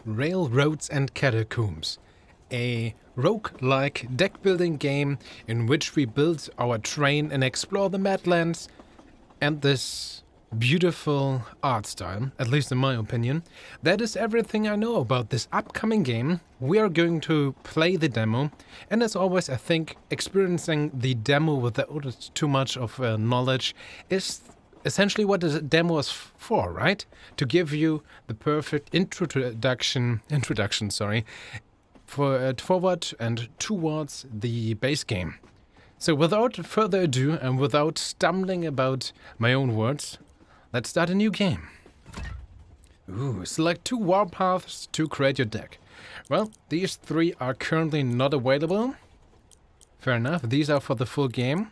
Railroads and Catacombs, a roguelike deck building game in which we build our train and explore the Madlands and this beautiful art style, at least in my opinion. That is everything I know about this upcoming game. We are going to play the demo, and as always I think experiencing the demo without too much of knowledge is essentially what the demo is for, right? To give you the perfect introduction, for forward and towards the base game. So without further ado and without stumbling about my own words, let's start a new game. Select 2 warpaths to create your deck. Well, these 3 are currently not available. Fair enough, these are for the full game.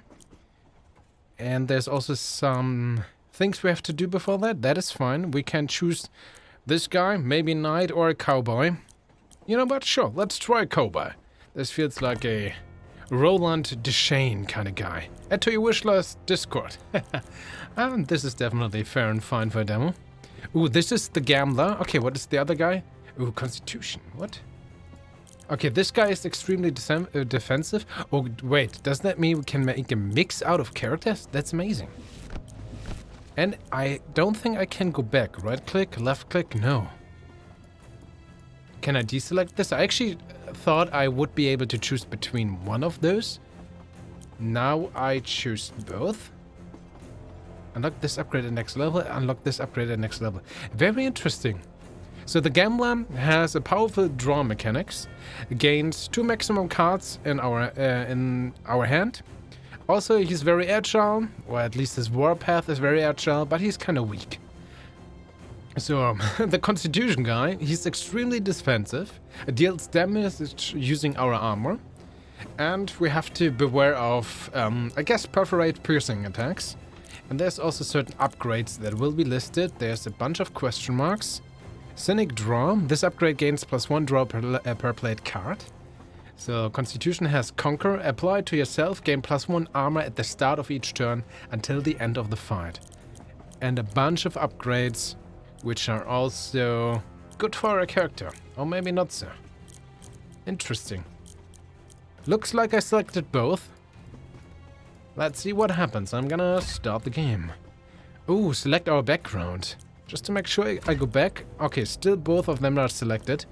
And there's also some things we have to do before that. That is fine. We can choose this guy, maybe knight or a cowboy. You know what? Sure, let's try a cowboy. This feels like a Roland Deschain kind of guy. Add to your wish list Discord. And this is definitely fair and fine for a demo. Ooh, this is the gambler. Okay, what is the other guy? Ooh, Constitution. What? Okay, this guy is extremely defensive. Oh, wait, does that mean we can make a mix out of characters? That's amazing. And I don't think I can go back. Right click, left click, no. Can I deselect this? I actually thought I would be able to choose between one of those. Now I choose both. Unlock this upgrade at next level, unlock this upgrade at next level. Very interesting. So the gambler has a powerful draw mechanics, gains 2 maximum cards in our hand. Also, he's very agile, or at least his warpath is very agile, but he's kind of weak. So the Constitution guy, he's extremely defensive, deals damage using our armor, and we have to beware of, I guess, perforate piercing attacks. And there's also certain upgrades that will be listed. There's a bunch of question marks. Cynic Draw. This upgrade gains +1 draw per played card. So Constitution has Conquer. Apply to yourself. Gain +1 armor at the start of each turn until the end of the fight. And a bunch of upgrades which are also good for a character. Or maybe not so. Interesting. Looks like I selected both. Let's see what happens. I'm gonna start the game. Ooh, select our background. Just to make sure I go back. Okay, still both of them are selected.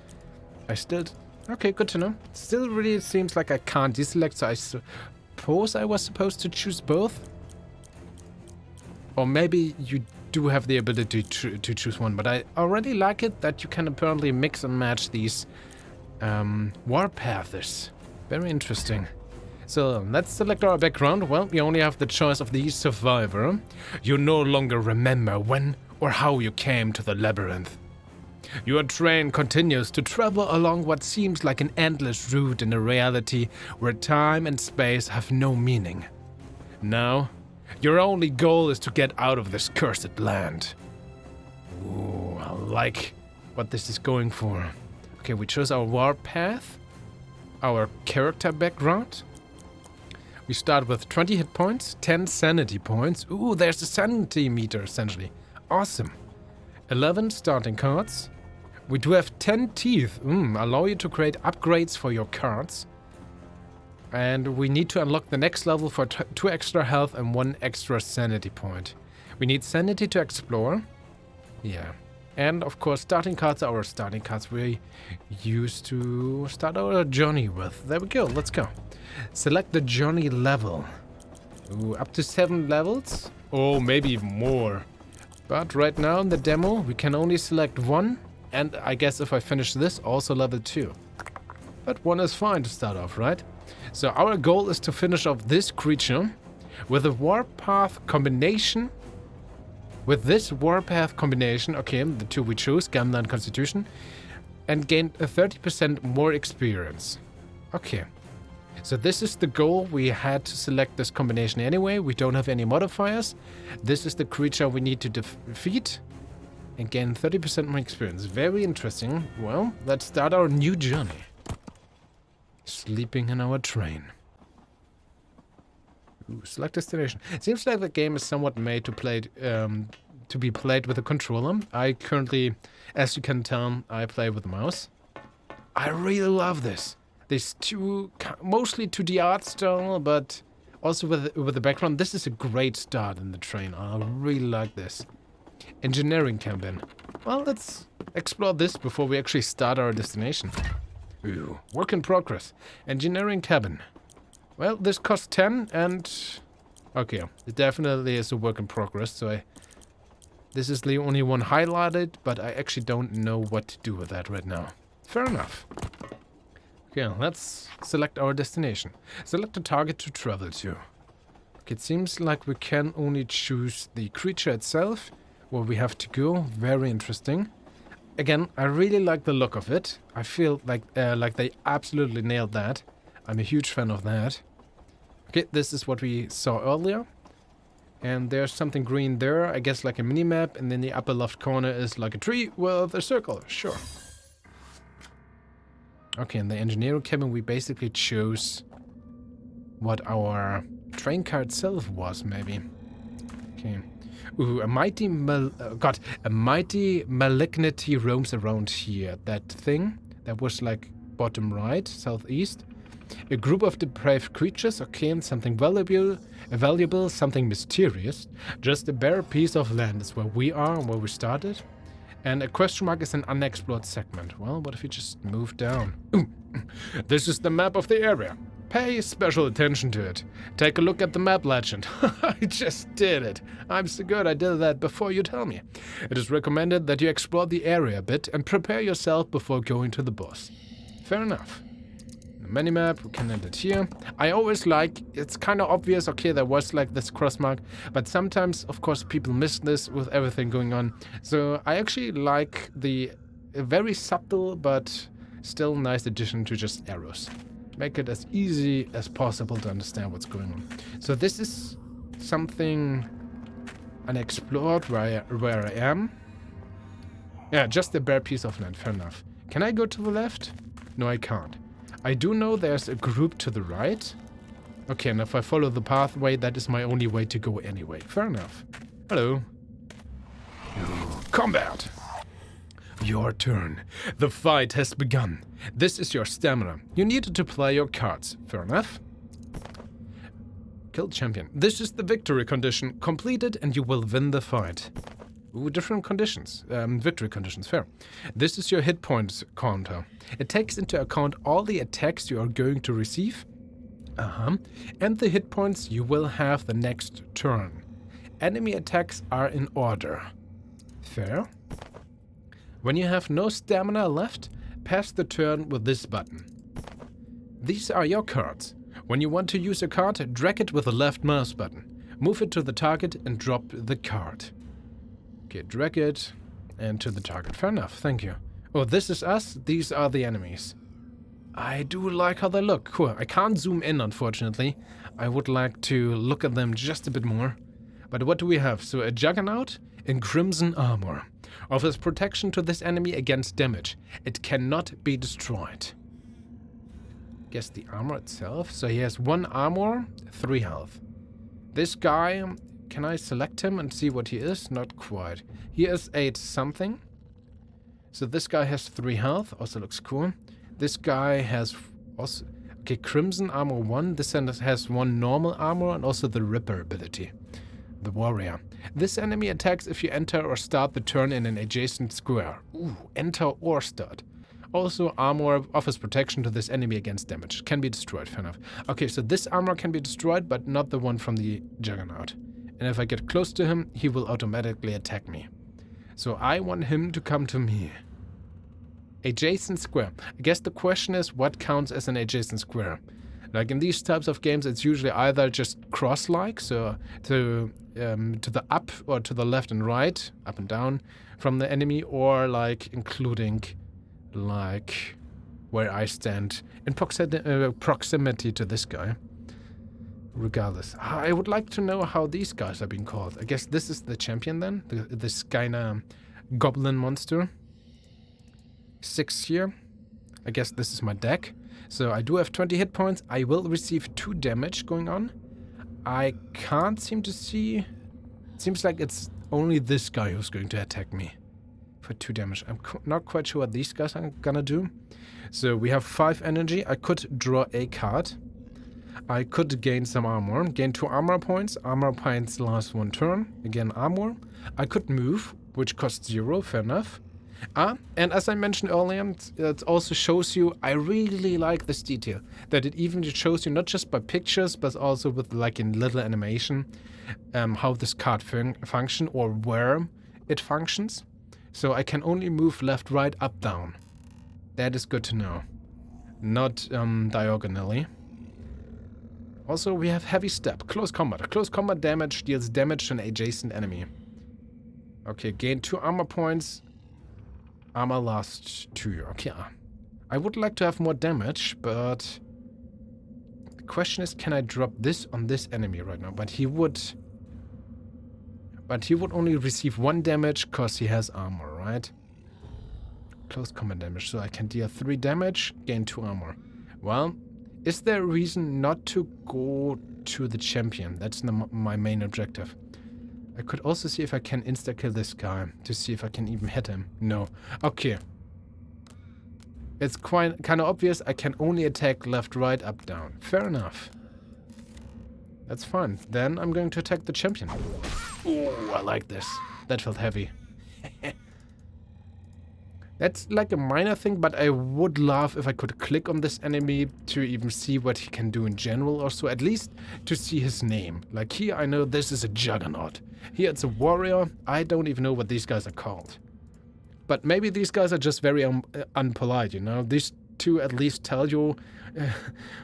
Okay, good to know. Still really seems like I can't deselect, so I suppose I was supposed to choose both. Or maybe you do have the ability to choose one, but I already like it that you can apparently mix and match these warpaths. Very interesting. So let's select our background. Well, we only have the choice of the survivor. You no longer remember when or how you came to the labyrinth. Your train continues to travel along what seems like an endless route in a reality where time and space have no meaning. Now, your only goal is to get out of this cursed land. Ooh, I like what this is going for. Okay, we chose our warpath, our character background. We start with 20 hit points, 10 sanity points. Ooh, there's a sanity meter, essentially. Awesome. 11 starting cards. We do have 10 teeth. Allow you to create upgrades for your cards. And we need to unlock the next level for 2 extra health and 1 extra sanity point. We need sanity to explore. Yeah. And of course, starting cards are our starting cards we use to start our journey with. There we go, let's go. Select the journey level. Ooh, up to 7 levels. Oh, maybe even more. But right now in the demo, we can only select 1. And I guess if I finish this, also level 2. But 1 is fine to start off, right? So our goal is to finish off this creature with a warpath combination. With this warpath combination, okay, the 2 we choose, Gambler and Constitution, and gain a 30% more experience. Okay. So this is the goal. We had to select this combination anyway. We don't have any modifiers. This is the creature we need to defeat and gain 30% more experience. Very interesting. Well, let's start our new journey. Sleeping in our train. Ooh, select destination. It seems like the game is somewhat made to play to be played with a controller. I currently, as you can tell, I play with the mouse. I really love this. This mostly 2D art style, but also with the background. This is a great start in the train. I really like this. Engineering cabin. Well, let's explore this before we actually start our destination. Ooh, work in progress. Engineering cabin. Well, this costs 10 and... Okay, it definitely is a work in progress, so this is the only one highlighted, but I actually don't know what to do with that right now. Fair enough. Okay, let's select our destination. Select a target to travel to. Okay, it seems like we can only choose the creature itself, where we have to go. Very interesting. Again, I really like the look of it. I feel like they absolutely nailed that. I'm a huge fan of that. Okay, this is what we saw earlier. And there's something green there, I guess like a mini-map, and then the upper left corner is like a tree with a circle, sure. Okay, in the engineering cabin we basically chose what our train car itself was, maybe. Okay. Ooh, a mighty malignity roams around here. That thing, that was like bottom right, southeast. A group of depraved creatures, okay, and something valuable, something mysterious. Just a bare piece of land is where we are and where we started. And a question mark is an unexplored segment. Well, what if we just move down? Ooh. This is the map of the area. Pay special attention to it. Take a look at the map legend. I just did it. I'm so good I did that before you tell me. It is recommended that you explore the area a bit and prepare yourself before going to the boss. Fair enough. Minimap, we can end it here. I always like, it's kind of obvious, okay, there was like this cross mark, but sometimes, of course, people miss this with everything going on. So I actually like the very subtle but still nice addition to just arrows. Make it as easy as possible to understand what's going on. So this is something unexplored where I am. Yeah, just a bare piece of land, fair enough. Can I go to the left? No, I can't. I do know there's a group to the right. Okay, and if I follow the pathway, that is my only way to go anyway. Fair enough. Hello. Combat! Your turn. The fight has begun. This is your stamina. You need to play your cards. Fair enough. Kill champion. This is the victory condition. Completed and you will win the fight. Ooh, different conditions. Victory conditions, fair. This is your hit points counter. It takes into account all the attacks you are going to receive. And the hit points you will have the next turn. Enemy attacks are in order. Fair. When you have no stamina left, pass the turn with this button. These are your cards. When you want to use a card, drag it with the left mouse button. Move it to the target and drop the card. Okay, drag it and to the target. Fair enough, thank you. Oh, this is us. These are the enemies. I do like how they look. Cool. I can't zoom in, unfortunately. I would like to look at them just a bit more. But what do we have? So a Juggernaut in crimson armor. Offers protection to this enemy against damage. It cannot be destroyed. Guess the armor itself. So he has 1 armor, 3 health. This guy... Can I select him and see what he is? Not quite. He is 8 something. So this guy has 3 health. Also looks cool. This guy has also... Okay, Crimson Armor 1. This has 1 normal armor and also the Ripper ability. The Warrior. This enemy attacks if you enter or start the turn in an adjacent square. Ooh, enter or start. Also, armor offers protection to this enemy against damage. Can be destroyed, fair enough. Okay, so this armor can be destroyed, but not the one from the Juggernaut. And if I get close to him, he will automatically attack me. So I want him to come to me. Adjacent square. I guess the question is, what counts as an adjacent square? Like in these types of games, it's usually either just cross-like, so to the up or to the left and right, up and down from the enemy, or like including like where I stand in proximity to this guy. Regardless, I would like to know how these guys are being called. I guess this is the champion then, this kind of goblin monster. 6 here. I guess this is my deck. So I do have 20 hit points. I will receive 2 damage going on. I can't seem to see... It seems like it's only this guy who's going to attack me for 2 damage. I'm not quite sure what these guys are gonna do. So we have 5 energy. I could draw a card. I could gain some armor. Gain 2 armor points. Armor points last 1 turn. Again, armor. I could move, which costs 0. Fair enough. And as I mentioned earlier, it also shows you, I really like this detail, that it even shows you not just by pictures, but also with like in little animation, how this card function or where it functions. So I can only move left, right, up, down. That is good to know. Not diagonally. Also, we have heavy step, close combat. Close combat damage deals damage to an adjacent enemy. Okay, gain 2 armor points. Armor lasts 2. Okay. I would like to have more damage, but the question is, can I drop this on this enemy right now? But he would only receive 1 damage because he has armor, right? Close combat damage, so I can deal 3 damage, gain 2 armor. Well, is there a reason not to go to the champion? That's my main objective. I could also see if I can insta-kill this guy, to see if I can even hit him. No. Okay. It's kind of obvious I can only attack left, right, up, down. Fair enough. That's fine. Then I'm going to attack the champion. Ooh, I like this. That felt heavy. That's like a minor thing, but I would love if I could click on this enemy to even see what he can do in general, or so, at least to see his name. Like here, I know this is a juggernaut. Here it's a warrior. I don't even know what these guys are called. But maybe these guys are just very unpolite, you know? These two at least tell you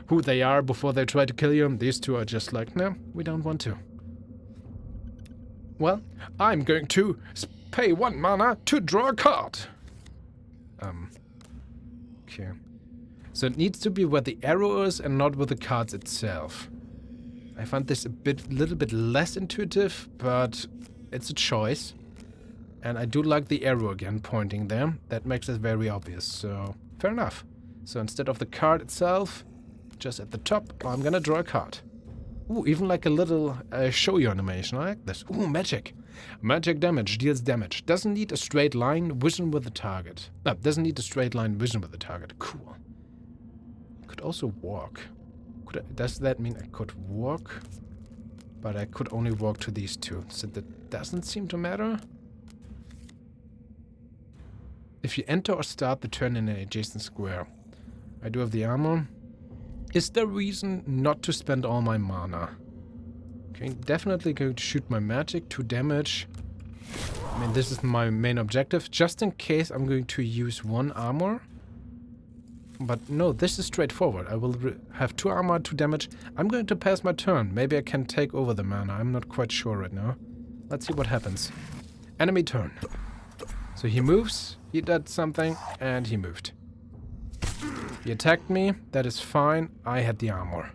who they are before they try to kill you. These two are just like, no, we don't want to. Well, I'm going to pay 1 mana to draw a card. Okay. So it needs to be where the arrow is and not with the cards itself. I find this little bit less intuitive, but it's a choice. And I do like the arrow again pointing there. That makes it very obvious, so fair enough. So instead of the card itself, just at the top, I'm gonna draw a card. Ooh, even like a little show you animation. I like this. Ooh, magic. Magic damage deals damage. Doesn't need a straight line, vision with the target. No, doesn't need a straight line, vision with the target. Cool. Could also walk. Does that mean I could walk? But I could only walk to these two, so that doesn't seem to matter. If you enter or start the turn in an adjacent square. I do have the armor. Is there a reason not to spend all my mana? Okay, definitely going to shoot my magic, 2 damage. I mean, this is my main objective. Just in case, I'm going to use 1 armor. But no, this is straightforward. I will have 2 armor, 2 damage. I'm going to pass my turn. Maybe I can take over the mana. I'm not quite sure right now. Let's see what happens. Enemy turn. So he moves, he did something, and he moved. He attacked me. That is fine. I had the armor.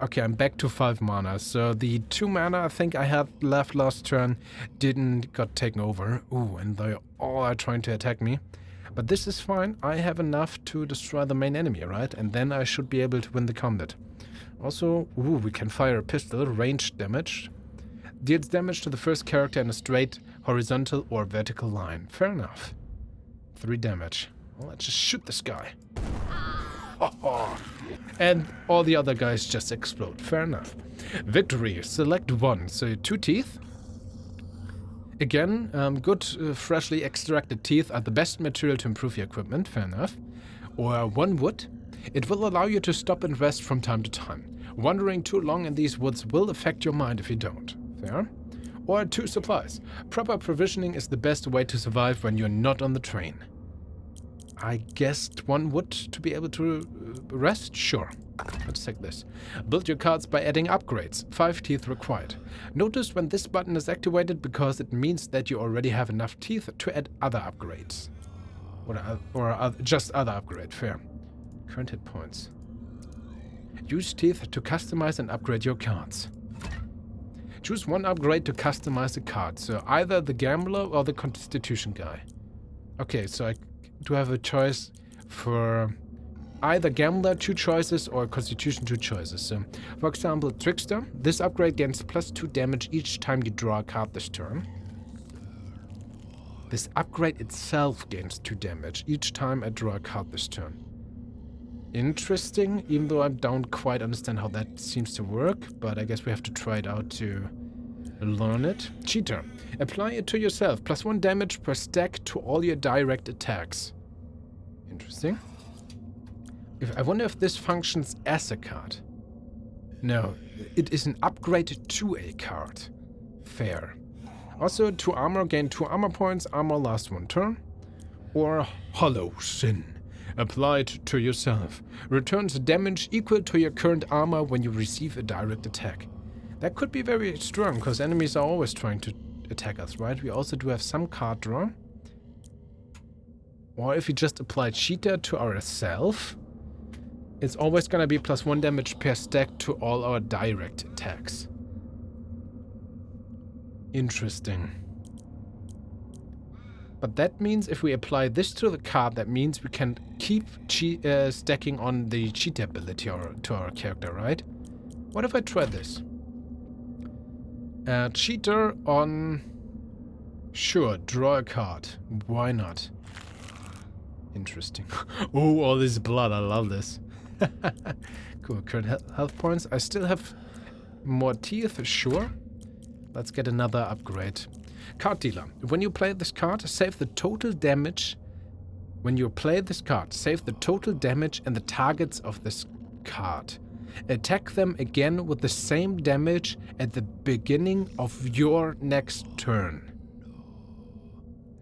Okay, I'm back to 5 mana. So the 2 mana I think I had left last turn didn't got taken over. Ooh, and they all are trying to attack me. But this is fine. I have enough to destroy the main enemy, right? And then I should be able to win the combat. Also, ooh, we can fire a pistol, ranged damage. Deals damage to the first character in a straight, horizontal, or vertical line. Fair enough. 3 damage. Well, let's just shoot this guy. And all the other guys just explode. Fair enough. Victory. Select 1. So 2 teeth. Again, good freshly extracted teeth are the best material to improve your equipment. Fair enough. Or 1 wood. It will allow you to stop and rest from time to time. Wandering too long in these woods will affect your mind if you don't. Fair. Or 2 supplies. Proper provisioning is the best way to survive when you're not on the train. I guessed 1 wood to be able to rest? Sure. Let's take this. Build your cards by adding upgrades. 5 teeth required. Notice when this button is activated because it means that you already have enough teeth to add other upgrades. Or just other upgrade. Fair. Current hit points. Use teeth to customize and upgrade your cards. Choose 1 upgrade to customize a card. So either the gambler or the constitution guy. Okay, so I do have a choice for either gambler 2 choices or constitution 2 choices. So, for example, trickster. This upgrade gains +2 damage each time you draw a card this turn. This upgrade itself gains 2 damage each time I draw a card this turn. Interesting, even though I don't quite understand how that seems to work, but I guess we have to try it out to learn it. Cheater. Apply it to yourself. +1 damage per stack to all your direct attacks. Interesting. I wonder if this functions as a card. No, it is an upgrade to a card. Fair. Also, 2 armor, gain 2 armor points, armor lasts 1 turn. Or Hollow Sin. Applied to yourself. Returns damage equal to your current armor when you receive a direct attack. That could be very strong, because enemies are always trying to attack us, right? We also do have some card draw. Or if we just apply Cheater to ourselves, it's always gonna be +1 damage per stack to all our direct attacks. Interesting. But that means if we apply this to the card, that means we can keep stacking on the cheat ability to our character, right? What if I try this? Cheater on... Sure, draw a card. Why not? Interesting. Oh, all this blood, I love this. Cool, current health points. I still have more teeth, sure. Let's get another upgrade. Card dealer. When you play this card, save the total damage. When you play this card, save the total damage and the targets of this card. Attack them again with the same damage at the beginning of your next turn.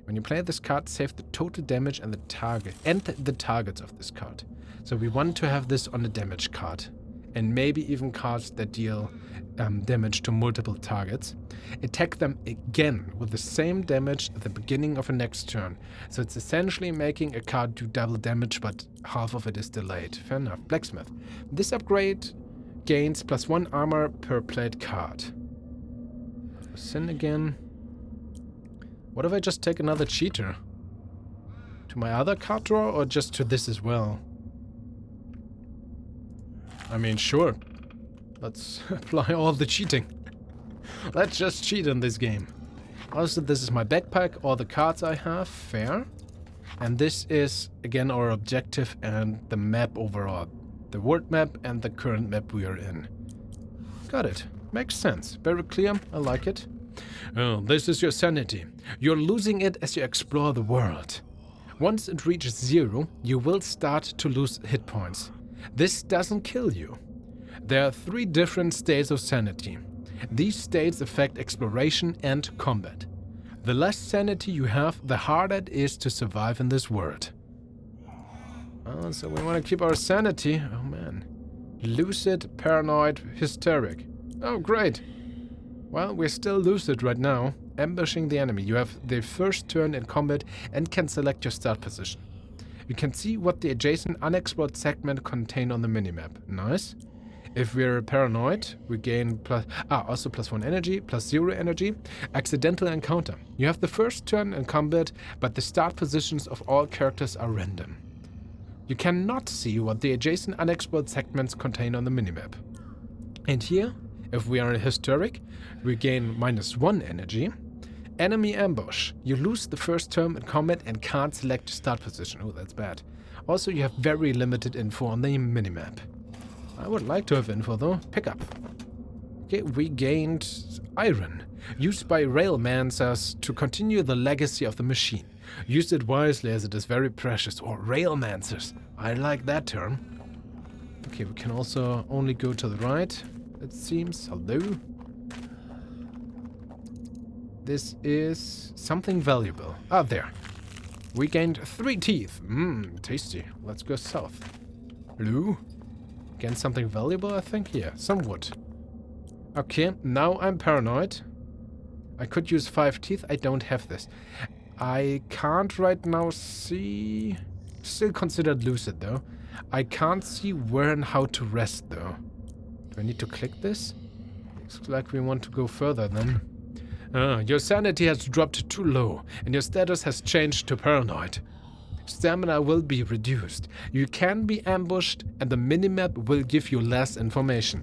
When you play this card, save the total damage and the targets of this card. So we want to have this on a damage card. And maybe even cards that deal damage to multiple targets. Attack them again with the same damage at the beginning of a next turn. So it's essentially making a card do double damage, but half of it is delayed. Fair enough. Blacksmith. This upgrade gains +1 armor per played card. Sin again. What if I just take another cheater? To my other card draw or just to this as well? I mean, sure. Let's apply all the cheating. Let's just cheat in this game. Also, this is my backpack, all the cards I have, fair. And this is, again, our objective and the map overall. The world map and the current map we are in. Got it. Makes sense. Very clear. I like it. Oh, this is your sanity. You're losing it as you explore the world. Once it reaches 0, you will start to lose hit points. This doesn't kill you. There are 3 different states of sanity. These states affect exploration and combat. The less sanity you have, the harder it is to survive in this world. Oh, so we want to keep our sanity. Oh man. Lucid, paranoid, hysteric. Oh, great. Well, we're still lucid right now. Ambushing the enemy. You have the first turn in combat and can select your start position. You can see what the adjacent unexplored segment contain on the minimap. Nice. If we're paranoid, we gain also +1 energy, +0 energy. Accidental encounter. You have the first turn in combat, but the start positions of all characters are random. You cannot see what the adjacent unexplored segments contain on the minimap. And here, if we are hysteric, we gain -1 energy. Enemy ambush. You lose the first turn in combat and can't select start position. Oh, that's bad. Also, you have very limited info on the minimap. I would like to have info though. Pick up. Okay, we gained iron. Used by Railmancers to continue the legacy of the machine. Use it wisely as it is very precious. Or Railmancers. I like that term. Okay, we can also only go to the right. It seems. Hello. This is something valuable. Ah, there. We gained 3 teeth. Mmm, tasty. Let's go south. Hello. Again, something valuable, I think. Yeah, some wood. Okay, now I'm paranoid. I could use 5 teeth. I don't have this. I can't right now see... Still considered lucid, though. I can't see where and how to rest, though. Do I need to click this? Looks like we want to go further, then. Your sanity has dropped too low, and your status has changed to paranoid. Stamina will be reduced. You can be ambushed, and the minimap will give you less information.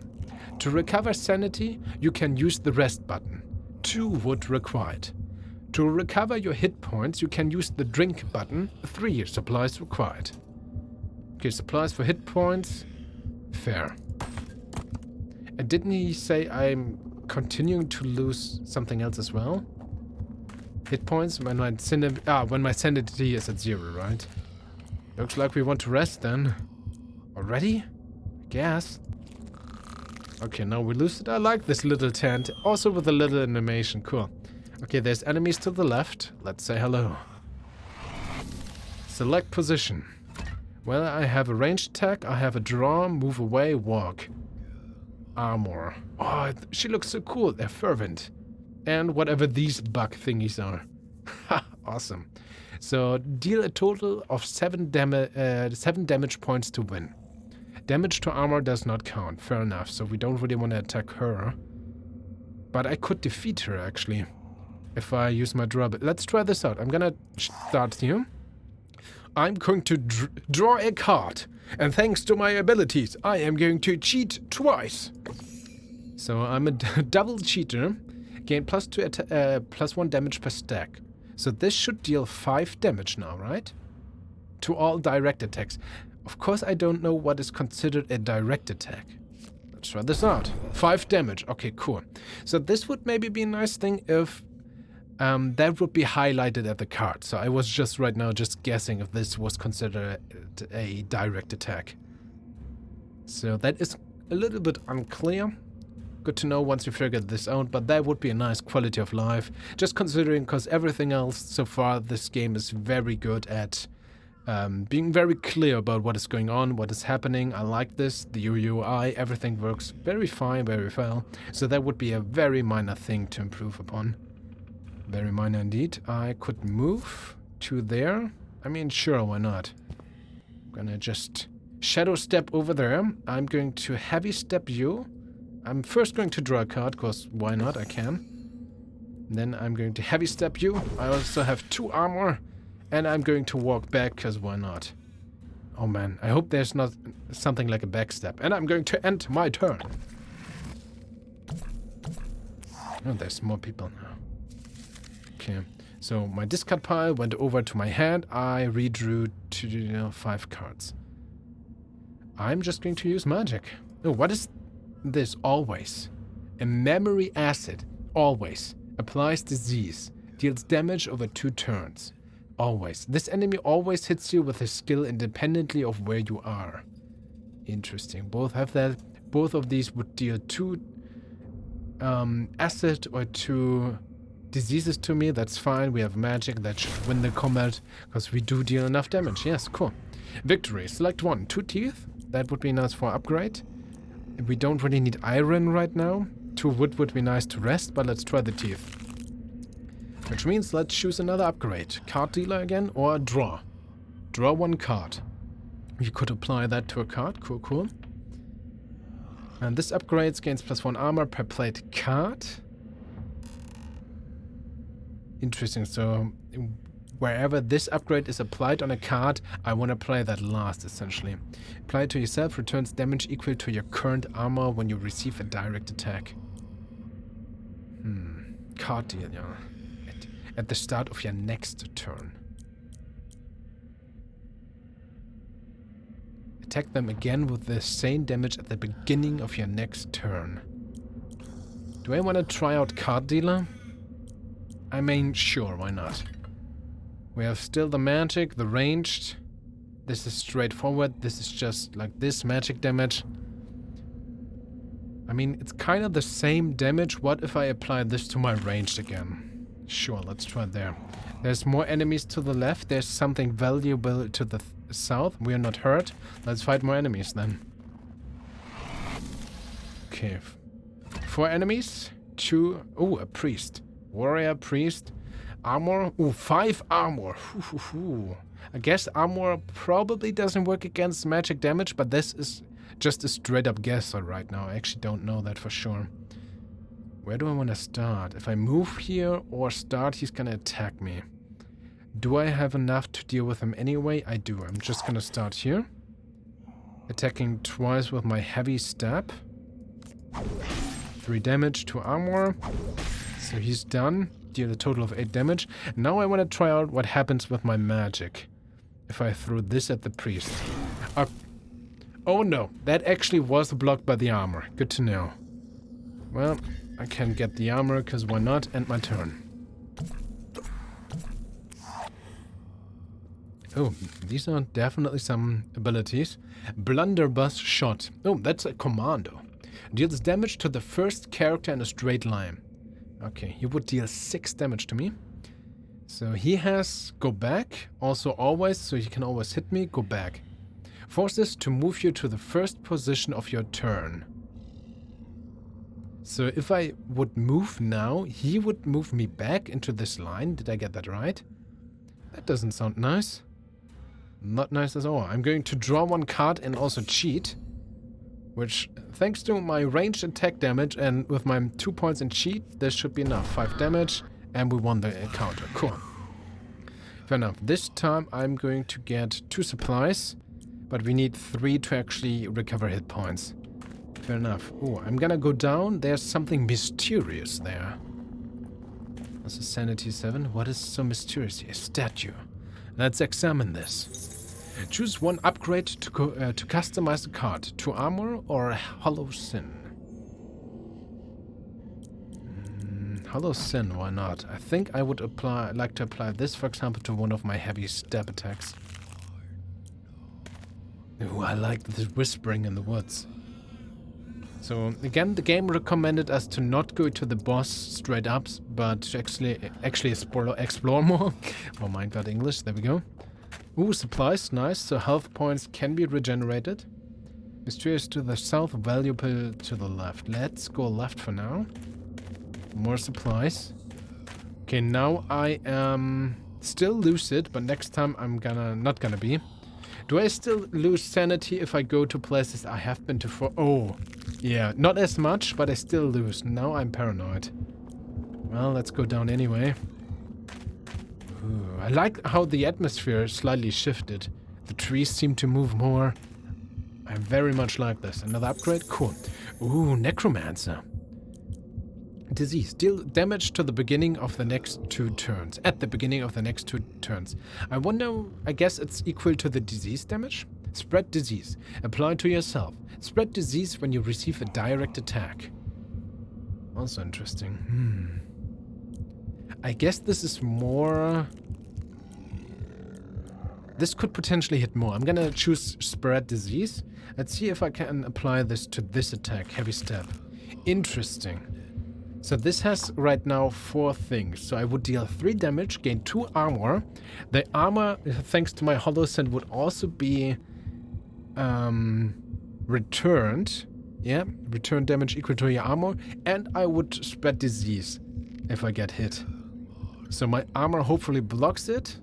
To recover sanity, you can use the rest button. 2 wood required. To recover your hit points, you can use the drink button. 3 supplies required. Okay, supplies for hit points. Fair. And didn't he say I'm continuing to lose something else as well? Hit points when my sanity is at 0, right? Looks like we want to rest then. Already? I guess. Okay, now we lose it. I like this little tent. Also with a little animation. Cool. Okay, there's enemies to the left. Let's say hello. Select position. Well, I have a ranged attack. I have a draw, move away, walk. Armor. Oh, she looks so cool. They're fervent. And whatever these bug thingies are. Ha, awesome. So, deal a total of 7 damage points to win. Damage to armor does not count. Fair enough. So, we don't really want to attack her. But I could defeat her, actually. If I use my draw. But let's try this out. I'm gonna start here. I'm going to draw a card. And thanks to my abilities, I am going to cheat twice. So I'm a double cheater. Gain +1 damage per stack. So this should deal 5 damage now, right? To all direct attacks. Of course, I don't know what is considered a direct attack. Let's try this out. 5 damage. Okay, cool. So this would maybe be a nice thing if that would be highlighted at the card. So I was just right now just guessing if this was considered a direct attack. So that is a little bit unclear. Good to know once you figured this out, but that would be a nice quality of life. Just considering, because everything else so far, this game is very good at being very clear about what is going on, what is happening. I like this, the UI, everything works very fine, very well. So that would be a very minor thing to improve upon. Very minor indeed. I could move to there. I mean, sure, why not? I'm gonna just shadow step over there. I'm going to heavy step you. I'm first going to draw a card, because why not? I can. Then I'm going to heavy step you. I also have 2 armor. And I'm going to walk back, because why not? Oh man, I hope there's not something like a backstep. And I'm going to end my turn. Oh, there's more people now. Okay, so my discard pile went over to my hand. I redrew 5 cards. I'm just going to use magic. Oh, what is this? Always. A memory acid. Always. Applies disease. Deals damage over 2 turns. Always. This enemy always hits you with a skill independently of where you are. Interesting. Both have that. Both of these would deal 2 acid or 2 diseases to me. That's fine. We have magic. That should win the combat because we do deal enough damage. Yes, cool. Victory. Select 1. 2 teeth. That would be nice for upgrade. We don't really need iron right now. 2 wood would be nice to rest, but let's try the teeth. Which means let's choose another upgrade. Card dealer again or draw. Draw 1 card. You could apply that to a card. Cool, cool. And this upgrades gains +1 armor per played card. Interesting. So wherever this upgrade is applied on a card, I want to play that last, essentially. Apply it to yourself, returns damage equal to your current armor when you receive a direct attack. Card deal, yeah. At the start of your next turn. Attack them again with the same damage at the beginning of your next turn. Do I want to try out Card Dealer? I mean, sure, why not? We have still the magic, the ranged. This is straightforward. This is just like this magic damage. I mean, it's kind of the same damage. What if I apply this to my ranged again? Sure, let's try it there. There's more enemies to the left. There's something valuable to the south. We are not hurt. Let's fight more enemies then. Okay. 4 enemies. 2. Oh, a priest. Warrior, priest. Armor. Oh, 5 armor. I guess armor probably doesn't work against magic damage, but this is just a straight up guess right now. I actually don't know that for sure. Where do I want to start? If I move here or start, he's gonna attack me. Do I have enough to deal with him anyway? I do. I'm just gonna start here. Attacking twice with my heavy stab. 3 damage to armor. So he's done. deal a total of 8 damage. Now I want to try out what happens with my magic if I throw this at the priest. Oh no, that actually was blocked by the armor. Good to know. Well, I can get the armor, because why not? End my turn. Oh, these are definitely some abilities. Blunderbuss shot. Oh, that's a commando. Deals damage to the first character in a straight line. Okay, he would deal 6 damage to me. So he has go back, also always, so he can always hit me, go back. Forces to move you to the first position of your turn. So if I would move now, he would move me back into this line. Did I get that right? That doesn't sound nice. Not nice at all. I'm going to draw 1 card and also cheat. Which, thanks to my ranged attack damage and with my 2 points in cheat, this should be enough. 5 damage and we won the encounter. Cool. Fair enough. This time I'm going to get 2 supplies. But we need 3 to actually recover hit points. Fair enough. Oh, I'm gonna go down. There's something mysterious there. That's a sanity 7. What is so mysterious here? A statue. Let's examine this. Choose 1 upgrade to customize the card. To armor or hollow sin? Hollow sin, why not? I think I would like to apply this, for example, to one of my heavy stab attacks. Ooh, I like this whispering in the woods. So again, the game recommended us to not go to the boss straight up, but to actually explore more. Oh my god, English, there we go. Ooh, supplies, nice. So health points can be regenerated. Mysterious to the south, valuable to the left. Let's go left for now. More supplies. Okay, now I am still lucid, but next time I'm not gonna be. Do I still lose sanity if I go to places I have been to for? Oh, yeah, not as much, but I still lose. Now I'm paranoid. Well, let's go down anyway. Ooh, I like how the atmosphere slightly shifted. The trees seem to move more. I very much like this. Another upgrade? Cool. Ooh, Necromancer. Disease. Deal damage to the beginning of the next 2 turns. At the beginning of the next 2 turns. I wonder, I guess it's equal to the disease damage? Spread disease. Apply to yourself. Spread disease when you receive a direct attack. Also interesting. I guess this is more... This could potentially hit more. I'm gonna choose spread disease. Let's see if I can apply this to this attack. Heavy stab. Interesting. So this has right now 4 things. So I would deal 3 damage, gain 2 armor. The armor, thanks to my hollow scent, would also be returned. Yeah, return damage equal to your armor. And I would spread disease if I get hit. So my armor hopefully blocks it.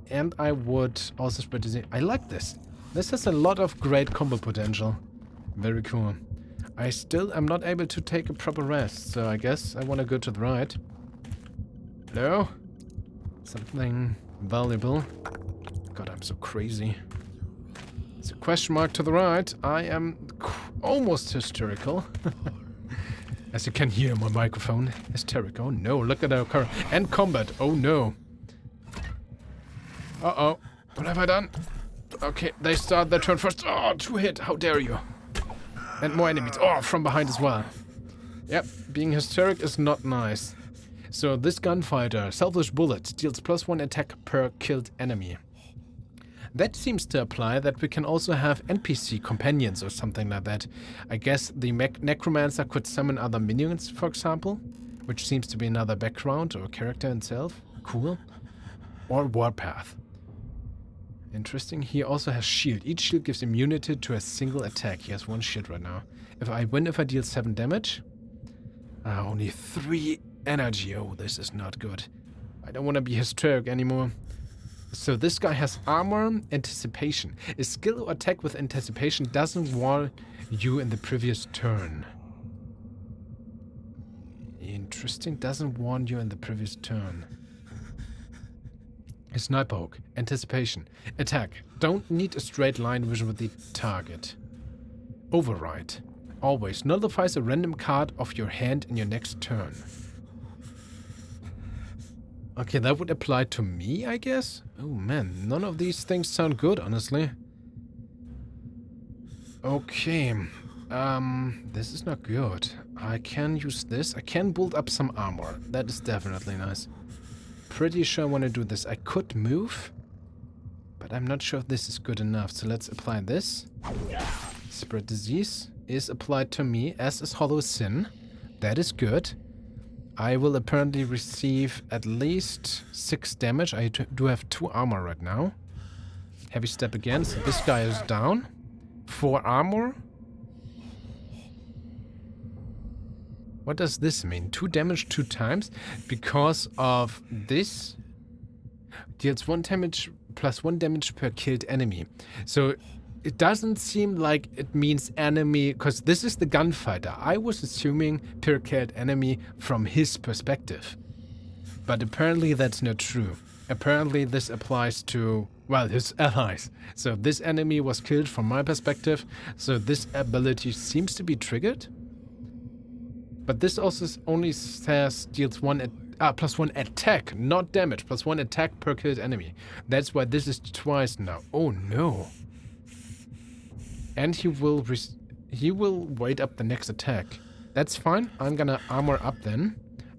And I would also spread disease. I like this. This has a lot of great combo potential. Very cool. I still am not able to take a proper rest, so I guess I want to go to the right. Hello? Something valuable. God, I'm so crazy. It's a question mark to the right. I am almost hysterical. As you can hear my microphone. Hysterical. No, look at our car. And combat. Oh no. Uh-oh. What have I done? Okay, they start their turn first. Oh, 2 hit. How dare you? And more enemies. Oh, from behind as well. Yep, being hysteric is not nice. So this gunfighter, selfish bullet, deals +1 attack per killed enemy. That seems to apply that we can also have NPC companions or something like that. I guess the Necromancer could summon other minions, for example, which seems to be another background or character itself. Cool. Or Warpath. Interesting. He also has shield. Each shield gives immunity to a single attack. He has 1 shield right now. If I win, if I deal 7 damage. Only 3 energy. Oh, this is not good. I don't want to be hysteric anymore. So this guy has armor, anticipation. A skill or attack with anticipation doesn't warn you in the previous turn. Interesting. Doesn't warn you in the previous turn. A sniper hook. Anticipation. Attack. Don't need a straight line vision with the target. Override. Always nullifies a random card of your hand in your next turn. Okay, that would apply to me, I guess? Oh man, none of these things sound good, honestly. Okay, this is not good. I can use this. I can build up some armor. That is definitely nice. Pretty sure I want to do this. I could move, but I'm not sure if this is good enough. So let's apply this. Spread disease is applied to me, as is Hollow Sin. That is good. I will apparently receive at least 6 damage. I do have 2 armor right now. Heavy step again, so this guy is down. 4 armor. What does this mean? 2 damage 2 times? Because of this deals 1 damage plus 1 damage per killed enemy. So it doesn't seem like it means enemy, because this is the gunfighter. I was assuming per killed enemy from his perspective. But apparently that's not true. Apparently this applies to, well, his allies. So this enemy was killed from my perspective, so this ability seems to be triggered. But this also only says deals plus 1 attack, not damage, plus 1 attack per killed enemy. That's why this is twice now. Oh no. And he will wait up the next attack. That's fine. I'm gonna armor up then.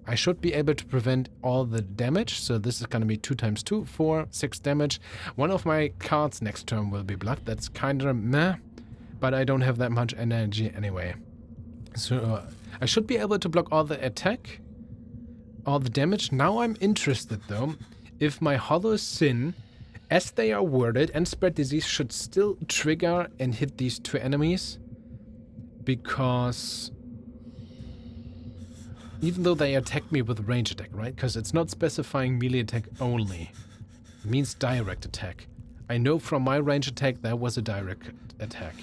I should be able to prevent all the damage. So this is gonna be 2 times 2, 4, 6 damage. One of my cards next turn will be blocked. That's kinda meh. But I don't have that much energy anyway. So I should be able to block all the attack, all the damage. Now I'm interested though, if my Hollow Sin, as they are worded, and Spread Disease should still trigger and hit these 2 enemies. Because even though they attack me with range attack, right? Because it's not specifying melee attack only. It means direct attack. I know from my range attack that was a direct attack.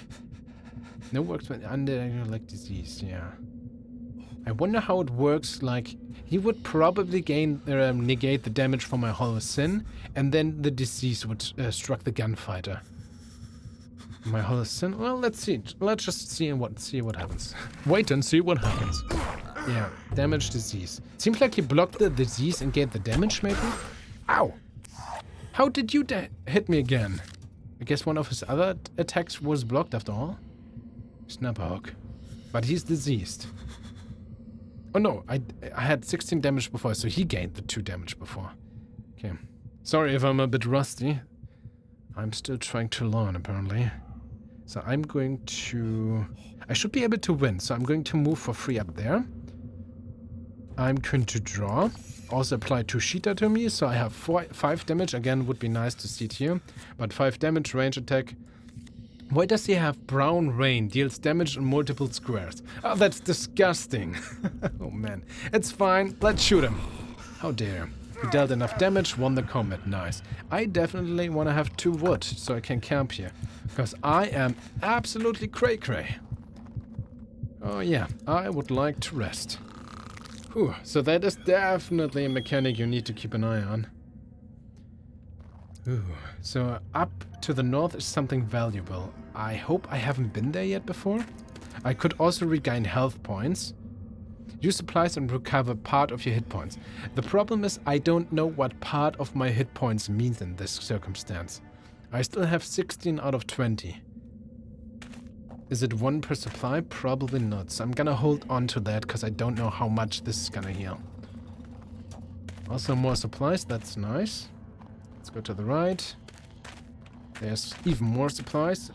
No works when under like disease, yeah. I wonder how it works, like, he would probably negate the damage from my Hollow Sin, and then the disease would struck the gunfighter. My Hollow Sin? Well, let's see. Let's just see what happens. Wait and see what happens. Yeah, damage disease. Seems like he blocked the disease and gained the damage, maybe? Ow! How did you hit me again? I guess one of his other attacks was blocked after all. Snapper hook. But he's diseased. Oh no, I had 16 damage before, so he gained the 2 damage before. Okay. Sorry if I'm a bit rusty. I'm still trying to learn, apparently. So I'm going to... I should be able to win, so I'm going to move for free up there. I'm going to draw. Also apply 2 Sheeta to me, so I have 5 damage. Again, would be nice to see it here. But 5 damage, range attack. Why does he have brown rain? Deals damage on multiple squares. Oh, that's disgusting. Oh man. It's fine. Let's shoot him. How dare. He dealt enough damage, won the combat. Nice. I definitely want to have 2 wood so I can camp here. Because I am absolutely cray-cray. Oh yeah, I would like to rest. Whew. So that is definitely a mechanic you need to keep an eye on. Ooh. So up to the north is something valuable. I hope I haven't been there yet before. I could also regain health points. Use supplies and recover part of your hit points. The problem is I don't know what part of my hit points means in this circumstance. I still have 16 out of 20. Is it 1 per supply? Probably not. So I'm gonna hold on to that because I don't know how much this is gonna heal. Also more supplies, that's nice. Let's go to the right. There's even more supplies.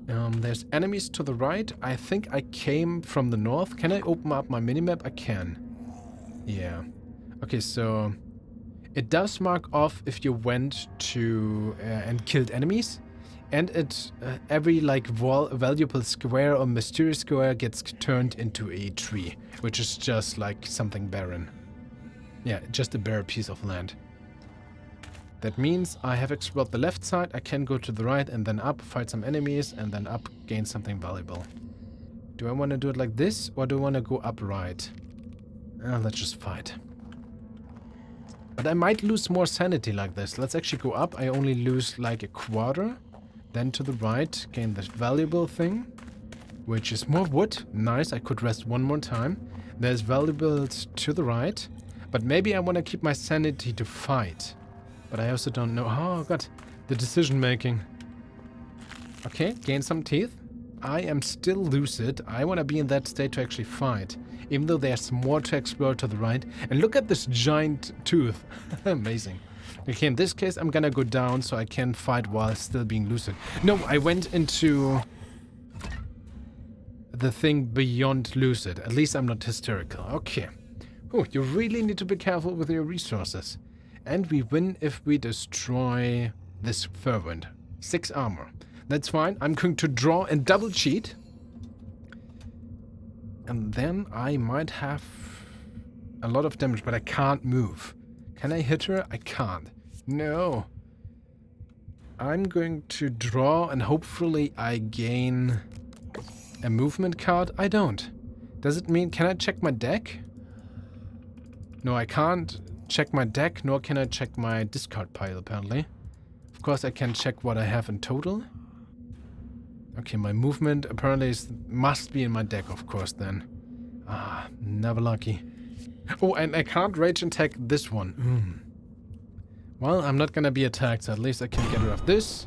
There's enemies to the right. I think I came from the north. Can I open up my minimap? I can. Yeah. Okay, so it does mark off if you went to and killed enemies. And it every like valuable square or mysterious square gets turned into a tree, which is just like something barren. Yeah, just a bare piece of land. That means I have explored the left side, I can go to the right and then up, fight some enemies, and then up, gain something valuable. Do I want to do it like this, or do I want to go up right? Let's just fight. But I might lose more sanity like this. Let's actually go up. I only lose like a quarter. Then to the right, gain the valuable thing, which is more wood. Nice, I could rest 1 more time. There's valuables to the right. But maybe I want to keep my sanity to fight. But I also don't know. Oh god, the decision making. Okay, gain some teeth. I am still lucid. I want to be in that state to actually fight. Even though there's more to explore to the right. And look at this giant tooth. Amazing. Okay, in this case, I'm gonna go down so I can fight while still being lucid. No, I went into the thing beyond lucid. At least I'm not hysterical. Okay. Oh, you really need to be careful with your resources. And we win if we destroy this fervent. 6 armor. That's fine. I'm going to draw and double cheat. And then I might have a lot of damage, but I can't move. Can I hit her? I can't. No. I'm going to draw and hopefully I gain a movement card. I don't. Does it mean... Can I check my deck? No, I can't check my deck, nor can I check my discard pile, apparently. Of course, I can check what I have in total. Okay, my movement apparently must be in my deck, of course, then. Ah, never lucky. Oh, and I can't rage attack this one. Well, I'm not gonna be attacked, so at least I can get rid of this.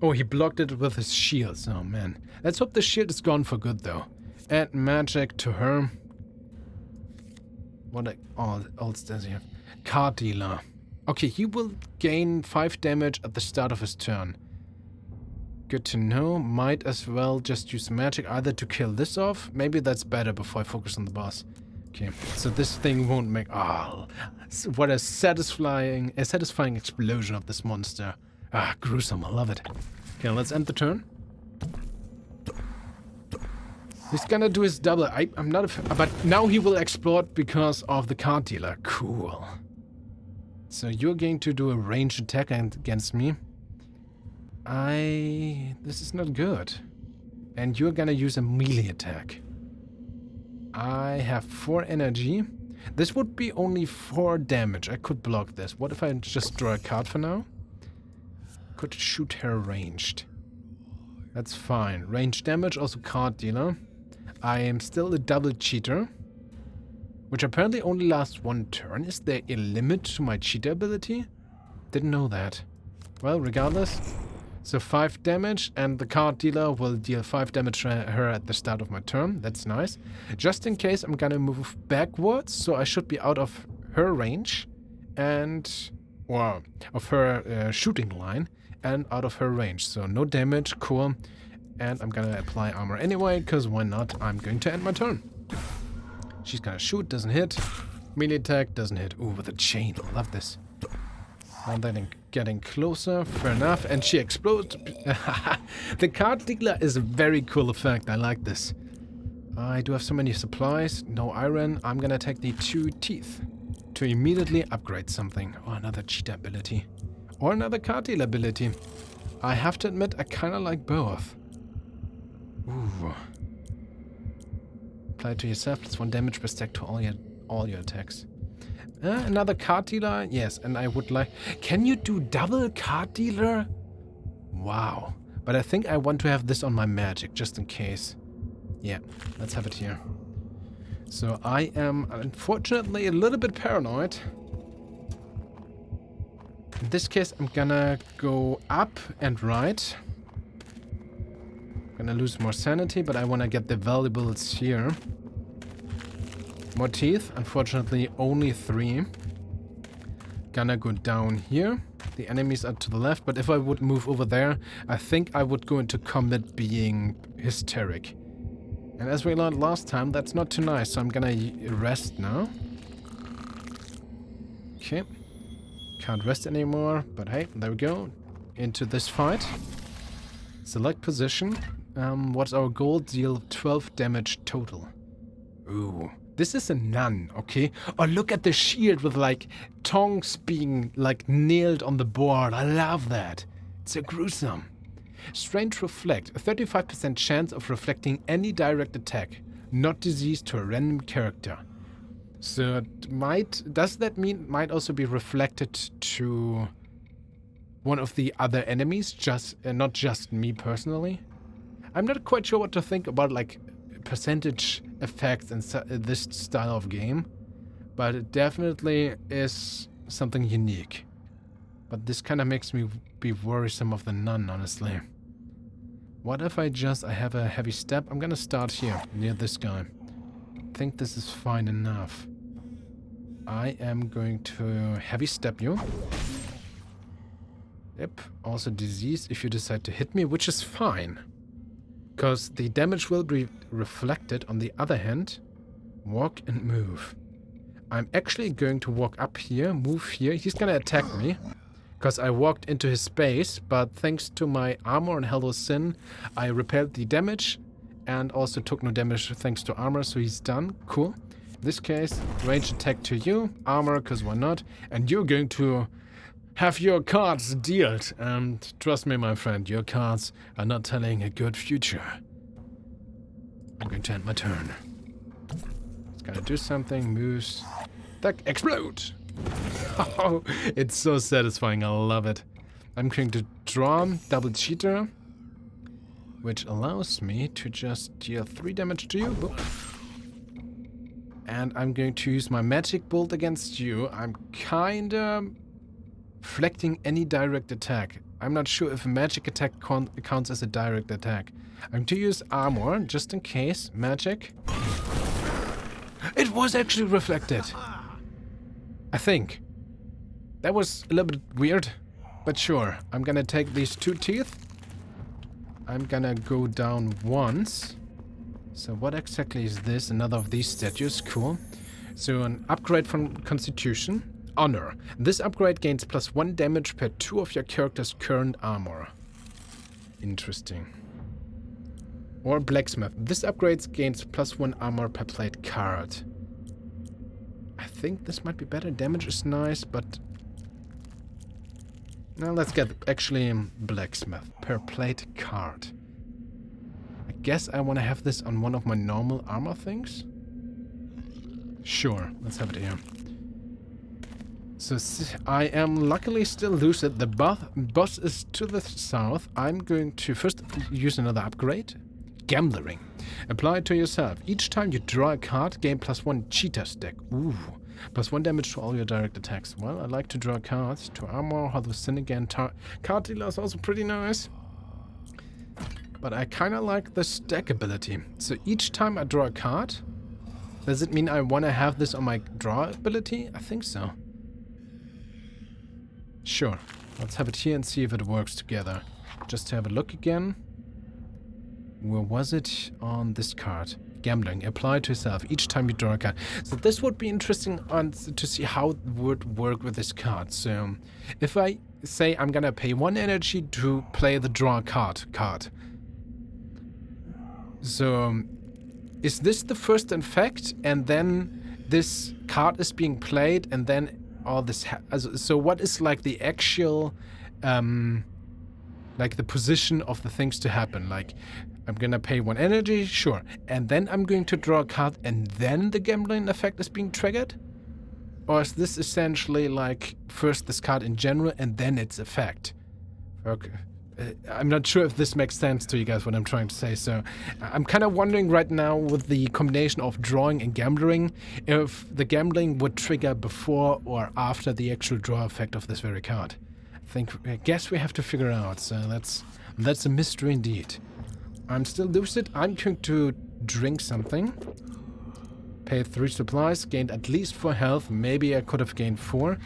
Oh, he blocked it with his shields. Oh, man. Let's hope the shield is gone for good, though. Add magic to her. What else does he have? Card dealer. Okay, he will gain 5 damage at the start of his turn. Good to know. Might as well just use magic either to kill this off. Maybe that's better before I focus on the boss. Okay, so this thing won't make... Ah, what a satisfying explosion of this monster. Ah, gruesome. I love it. Okay, let's end the turn. He's gonna do his double. I'm not a... But now he will explode because of the card dealer. Cool. So you're going to do a ranged attack against me. This is not good. And you're gonna use a melee attack. I have 4 energy. This would be only 4 damage. I could block this. What if I just draw a card for now? Could shoot her ranged. That's fine. Ranged damage, also card dealer. I am still a double cheater. Which apparently only lasts 1 turn. Is there a limit to my cheater ability? Didn't know that. Well, regardless. So 5 damage, and the card dealer will deal 5 damage to her at the start of my turn. That's nice. Just in case, I'm gonna move backwards, so I should be out of her range, and... Well, of her shooting line, and out of her range. So no damage, cool. And I'm gonna apply armor anyway, because why not? I'm going to end my turn. She's gonna shoot, doesn't hit. Melee attack, doesn't hit. Ooh, with a chain, I love this. And then getting closer, fair enough, and she explodes. The card dealer is a very cool effect, I like this. I do have so many supplies, no iron. I'm gonna take the 2 teeth to immediately upgrade something. Or another cheater ability. Or another card dealer ability. I have to admit, I kinda like both. Ooh. Apply it to yourself, plus 1 damage per stack to all your attacks. Another card dealer? Yes, and I would like... Can you do double card dealer? Wow. But I think I want to have this on my magic, just in case. Yeah, let's have it here. So I am, unfortunately, a little bit paranoid. In this case, I'm gonna go up and right. I'm gonna lose more sanity, but I want to get the valuables here. More teeth, unfortunately only 3. Gonna go down here. The enemies are to the left, but if I would move over there, I think I would go into combat being hysteric. And as we learned last time, that's not too nice, so I'm gonna rest now. Okay. Can't rest anymore, but hey, there we go. Into this fight. Select position. What's our goal? Deal 12 damage total. Ooh. This is a nun, okay? Oh, look at the shield with, like, tongs being, like, nailed on the board. I love that. It's so gruesome. Strange reflect. A 35% chance of reflecting any direct attack, not disease, to a random character. So it does that mean it might also be reflected to one of the other enemies, not just me personally? I'm not quite sure what to think about, like, percentage effects in this style of game. but it definitely is something unique. But this kind of makes me be worrisome of the nun, honestly. What if I have a heavy step? I'm gonna start here, near this guy. I think this is fine enough. I am going to heavy step you. Yep, also disease if you decide to hit me, which is fine. Because the damage will be reflected. On the other hand, walk and move. I'm actually going to walk up here, move here. He's gonna attack me. Because I walked into his space, but thanks to my armor and Hello Sin, I repaired the damage and also took no damage thanks to armor, so he's done. Cool. In this case, range attack to you, armor, because why not? And you're going to have your cards dealt. And trust me, my friend, your cards are not telling a good future. I'm going to end my turn. It's gonna do something, moves, attack, explode! Oh, it's so satisfying, I love it. I'm going to draw double cheater, which allows me to just deal 3 damage to you. Boop. And I'm going to use my magic bolt against you. I'm kinda reflecting any direct attack. I'm not sure if a magic attack counts as a direct attack. I'm going to use armor, just in case. Magic. It was actually reflected. I think. That was a little bit weird, but sure. I'm gonna take these 2 teeth. I'm gonna go down once. So what exactly is this? Another of these statues. Cool. So an upgrade from Constitution. Honor. This upgrade gains +1 damage per 2 of your character's current armor. Interesting. Or Blacksmith. This upgrade gains +1 armor per played card. I think this might be better. Damage is nice, but... Now let's get actually Blacksmith per plate card. I guess I want to have this on one of my normal armor things. Sure, let's have it here. So I am luckily still lucid. The boss is to the south. I'm going to first use another upgrade. Gambling. Apply it to yourself. Each time you draw a card, gain +1 cheetah stack. Ooh. +1 damage to all your direct attacks. Well, I like to draw cards. To armor, Hollow Sin again. Card dealer is also pretty nice. But I kind of like the stack ability. So each time I draw a card, does it mean I want to have this on my draw ability? I think so. Sure. Let's have it here and see if it works together. Just to have a look again. Where was it? On this card. Gambling. Apply to yourself each time you draw a card. So this would be interesting to see how it would work with this card. So if I say I'm gonna pay 1 energy to play the draw card. So is this the first effect and then this card is being played and then all this... so what is like the actual... like the position of the things to happen? Like... I'm gonna pay 1 energy, sure. And then I'm going to draw a card and then the gambling effect is being triggered? Or is this essentially like first this card in general and then its effect? Okay. I'm not sure if this makes sense to you guys what I'm trying to say. So I'm kind of wondering right now with the combination of drawing and gambling if the gambling would trigger before or after the actual draw effect of this very card. I guess we have to figure out. So that's a mystery indeed. I'm still lucid. I'm going to drink something. Pay 3 supplies. Gained at least 4 health. Maybe I could have gained 4.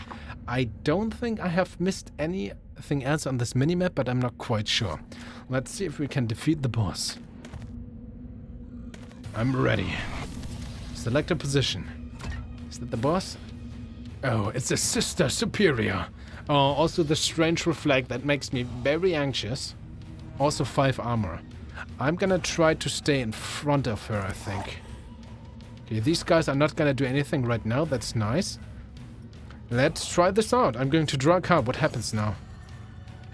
I don't think I have missed anything else on this minimap, but I'm not quite sure. Let's see if we can defeat the boss. I'm ready. Select a position. Is that the boss? Oh, it's a sister superior. Oh, also the strange reflect that makes me very anxious. Also 5 armor. I'm gonna try to stay in front of her, I think. Okay, these guys are not gonna do anything right now. That's nice. Let's try this out. I'm going to draw a card. What happens now?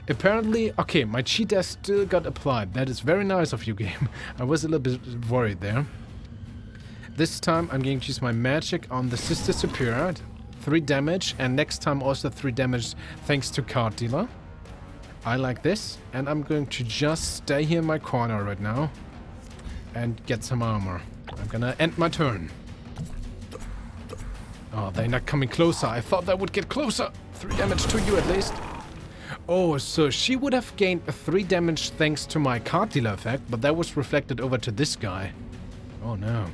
Apparently, okay, my cheetah still got applied. That is very nice of you, game. I was a little bit worried there. This time I'm going to use my magic on the Sister Superior. 3 damage, and next time also 3 damage thanks to Card Dealer. I like this, and I'm going to just stay here in my corner right now and get some armor. I'm gonna end my turn. Oh, they're not coming closer. I thought that would get closer. 3 damage to you at least. Oh, so she would have gained 3 damage thanks to my card dealer effect, but that was reflected over to this guy. Oh no.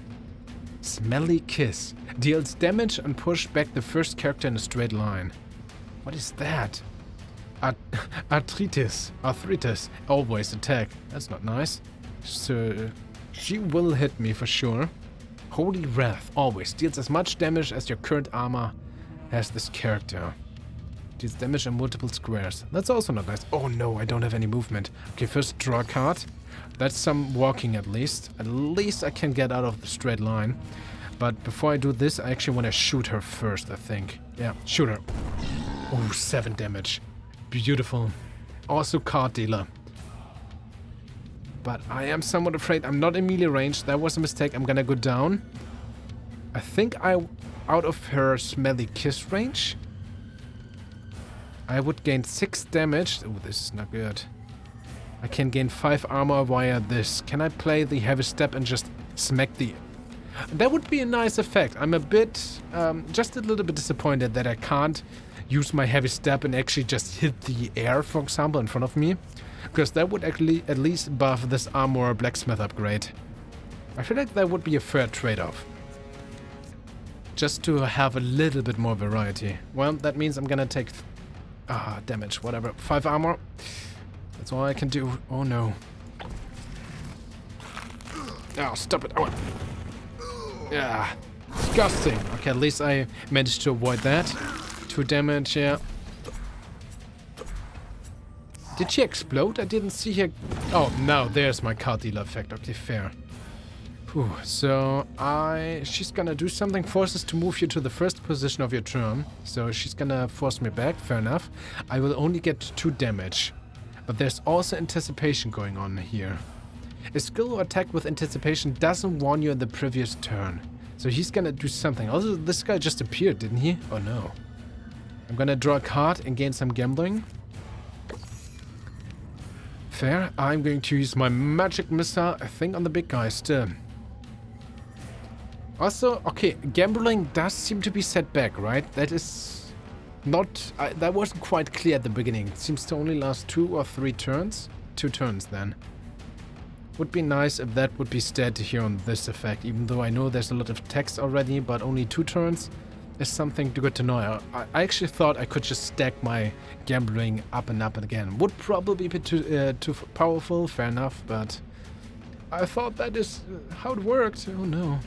Smelly Kiss. Deals damage and push back the first character in a straight line. What is that? Arthritis. Always attack. That's not nice. So she will hit me for sure. Holy Wrath. Always deals as much damage as your current armor has this character. Deals damage in multiple squares. That's also not nice. Oh no, I don't have any movement. Okay, first draw a card. That's some walking at least. At least I can get out of the straight line. But before I do this, I actually want to shoot her first, I think. Yeah, shoot her. Oh, 7 damage. Beautiful. Also card dealer. But I am somewhat afraid I'm not in melee range. That was a mistake. I'm gonna go down. I think I'm out of her Smelly Kiss range. I would gain 6 damage. Oh, this is not good. I can gain 5 armor via this. Can I play the Heavy Step and just smack the... That would be a nice effect. I'm a bit, just a little bit disappointed that I can't use my Heavy Step and actually just hit the air, for example, in front of me. Because that would actually at least buff this armor blacksmith upgrade. I feel like that would be a fair trade-off. Just to have a little bit more variety. Well, that means I'm gonna take... damage, whatever. 5 armor. That's all I can do. Oh no. Oh, stop it. Oh. Yeah. Disgusting. Okay, at least I managed to avoid that. 2 damage, yeah. Did she explode? I didn't see her... Oh, now there's my card dealer effect. Okay, fair. Whew. So, she's gonna do something. Forces to move you to the first position of your turn. So she's gonna force me back. Fair enough. I will only get 2 damage. But there's also anticipation going on here. A skill or attack with anticipation doesn't warn you in the previous turn. So he's gonna do something. Also, this guy just appeared, didn't he? Oh no. I'm gonna draw a card and gain some gambling. Fair. I'm going to use my magic missile, I think, on the big guy still. Also, okay, gambling does seem to be set back, right? That is not... that wasn't quite clear at the beginning. It seems to only last 2 or 3 turns. 2 turns then. Would be nice if that would be stated here on this effect, even though I know there's a lot of text already, but only 2 turns is something good to know. I actually thought I could just stack my gambling up and again. Would probably be too powerful, fair enough, but I thought that is how it worked. Oh no.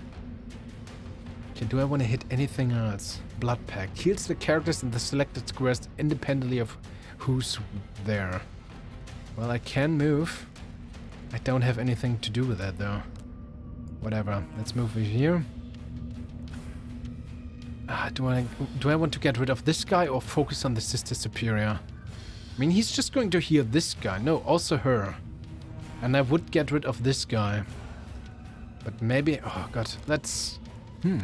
Okay, do I want to hit anything else? Blood Pact. Heals the characters in the selected squares independently of who's there. Well, I can move. I don't have anything to do with that though. Whatever. Let's move over here. Do I want to get rid of this guy or focus on the Sister Superior? I mean, he's just going to heal this guy. No, also her. And I would get rid of this guy. But maybe... Oh god, let's... I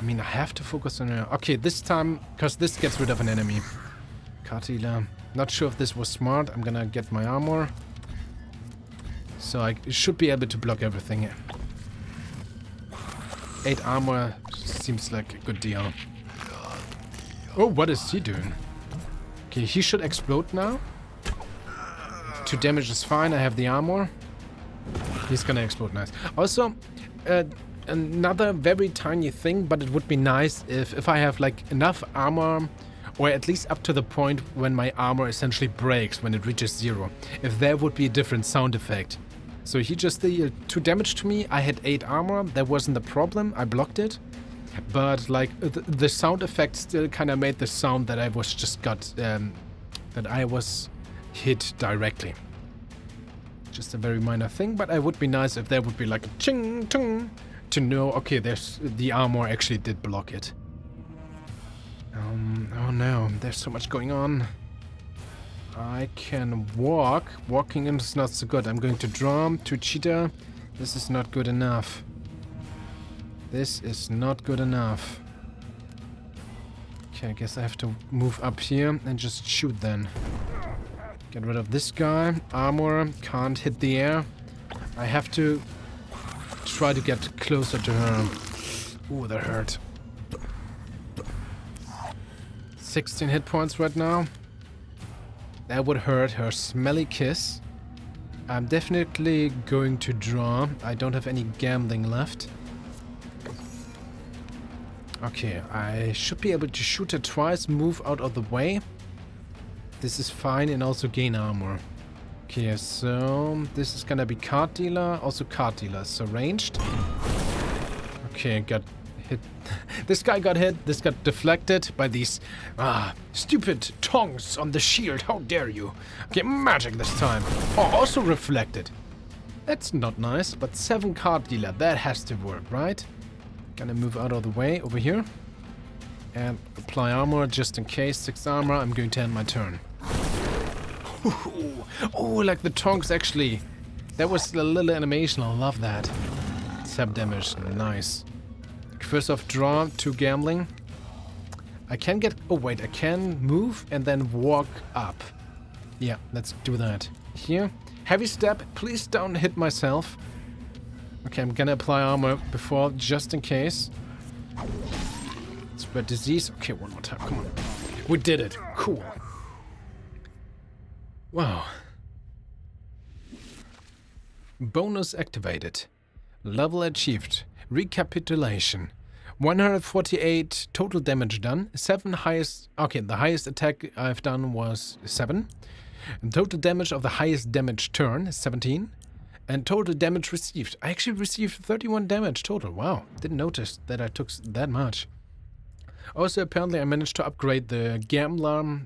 mean, I have to focus on her. Okay, this time, because this gets rid of an enemy. Card dealer. Not sure if this was smart. I'm gonna get my armor. So I should be able to block everything. 8 armor seems like a good deal. Oh, what is he doing? Okay, he should explode now. 2 damage is fine. I have the armor. He's gonna explode, nice. Also, another very tiny thing, but it would be nice if I have like enough armor, or at least up to the point when my armor essentially breaks when it reaches 0. If there would be a different sound effect. So he just did 2 damage to me. I had 8 armor. That wasn't the problem. I blocked it. But like the sound effect still kind of made the sound that I was just that I was hit directly. Just a very minor thing, but it would be nice if there would be like a ching chung to know, okay, there's the armor actually did block it. Oh no, there's so much going on. I can walk. Walking is not so good. I'm going to draw to cheetah. This is not good enough. This is not good enough. Okay, I guess I have to move up here and just shoot then. Get rid of this guy. Armor. Can't hit the air. I have to try to get closer to her. Ooh, that hurt. 16 hit points right now. That would hurt. Her smelly kiss. I'm definitely going to draw. I don't have any gambling left. Okay, I should be able to shoot her twice, move out of the way. This is fine, and also gain armor. Okay, so this is gonna be card dealer, also card dealer. So ranged. Okay, got hit. This guy got hit. This got deflected by these stupid tongs on the shield. How dare you? Okay, magic this time. Oh, also reflected. That's not nice, but 7 card dealer. That has to work, right? Gonna move out of the way over here. And apply armor just in case. 6 armor. I'm going to end my turn. Oh, like the tongs actually. That was a little animation. I love that. 7 damage. Nice. First off, draw 2 gambling. I can get... Oh, wait. I can move and then walk up. Yeah, let's do that. Here. Heavy step. Please don't hit myself. Okay, I'm gonna apply armor before, just in case. Spread disease. Okay, one more time. Come on. We did it. Cool. Wow. Bonus activated. Level achieved. Recapitulation. 148 total damage done. 7 highest... Okay, the highest attack I've done was 7. And total damage of the highest damage turn, 17. And total damage received. I actually received 31 damage total. Wow. Didn't notice that I took that much. Also, apparently I managed to upgrade the Gambler.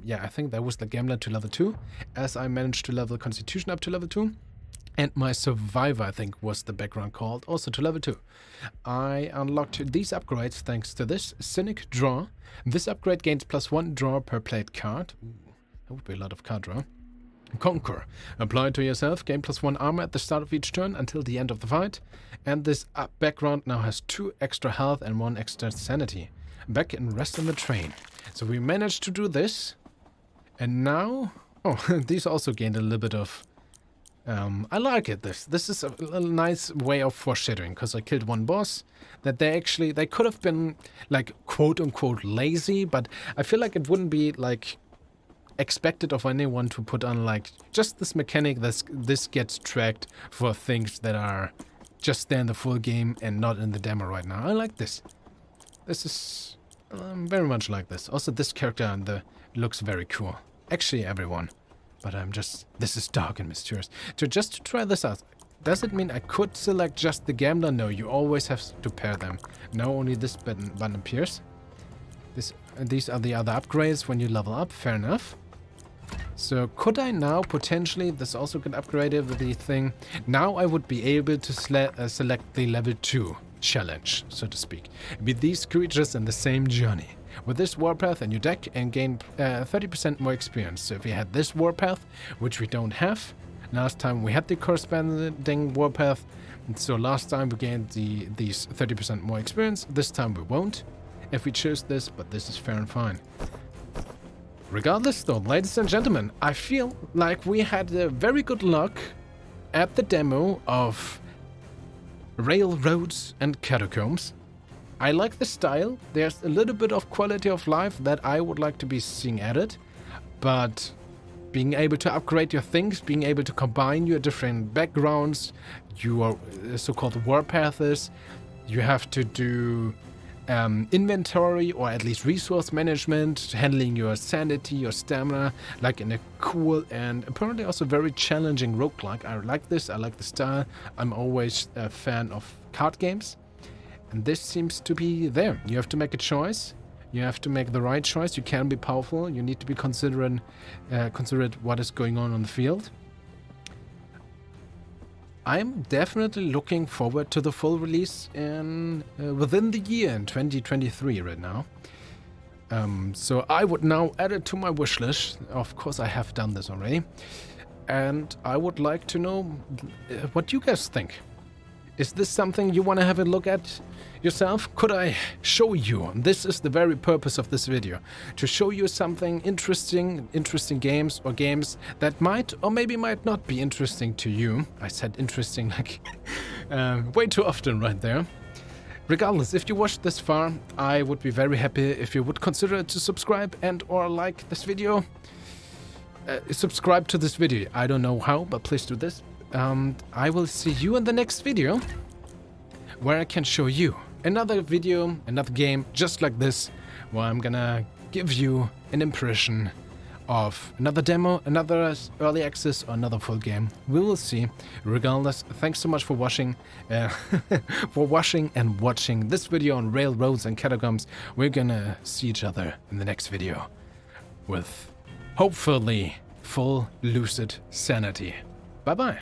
Yeah, I think that was the Gambler to level 2. As I managed to level Constitution up to level 2. And my Survivor, I think, was the background called, also to level 2. I unlocked these upgrades thanks to this. Cynic Draw. This upgrade gains +1 draw per played card. Ooh, that would be a lot of card draw. Conquer. Apply to yourself. Gain +1 armor at the start of each turn until the end of the fight. And this background now has 2 extra health and 1 extra sanity. Back and rest on the train. So we managed to do this. And now... Oh, these also gained a little bit of... I like it. This is a nice way of foreshadowing, because I killed 1 boss. That they could have been, like, quote-unquote lazy, but I feel like it wouldn't be, like... expected of anyone to put on like just this mechanic that this gets tracked for things that are just there in the full game and not in the demo right now. I like this. This is very much like this. Also, this character and the looks very cool. Actually, everyone. But this is dark and mysterious. Just to try this out. Does it mean I could select just the Gambler? No, you always have to pair them. Now only this button appears. These are the other upgrades when you level up. Fair enough. So could I now potentially, this also get upgraded with the thing, now I would be able to select the level 2 challenge, so to speak. With these creatures in the same journey. With this warpath in your deck and gain 30% more experience. So if you had this warpath, which we don't have, last time we had the corresponding warpath, so last time we gained these 30% more experience, this time we won't. If we choose this, but this is fair and fine. Regardless though, ladies and gentlemen, I feel like we had very good luck at the demo of Railroads and Catacombs. I like the style. There's a little bit of quality of life that I would like to be seeing added, but being able to upgrade your things, being able to combine your different backgrounds, your so-called warpaths, you have to do inventory or at least resource management, handling your sanity, your stamina, like in a cool and apparently also very challenging roguelike. I like this, I like the style. I'm always a fan of card games. And this seems to be there. You have to make a choice. You have to make the right choice. You can be powerful. You need to be considerate what is going on the field. I'm definitely looking forward to the full release within the year in 2023 right now. So I would now add it to my wish list. Of course, I have done this already. And I would like to know what you guys think. Is this something you want to have a look at yourself? Could I show you? This is the very purpose of this video. To show you something interesting games or games that might or maybe might not be interesting to you. I said interesting like way too often right there. Regardless, if you watched this far, I would be very happy if you would consider to subscribe and or like this video. Subscribe to this video. I don't know how, but please do this. I will see you in the next video, where I can show you another video, another game just like this, where I'm gonna give you an impression of another demo, another early access, or another full game. We will see. Regardless, thanks so much for watching and watching this video on Railroads and Catacombs. We're gonna see each other in the next video with hopefully full lucid sanity. Bye bye.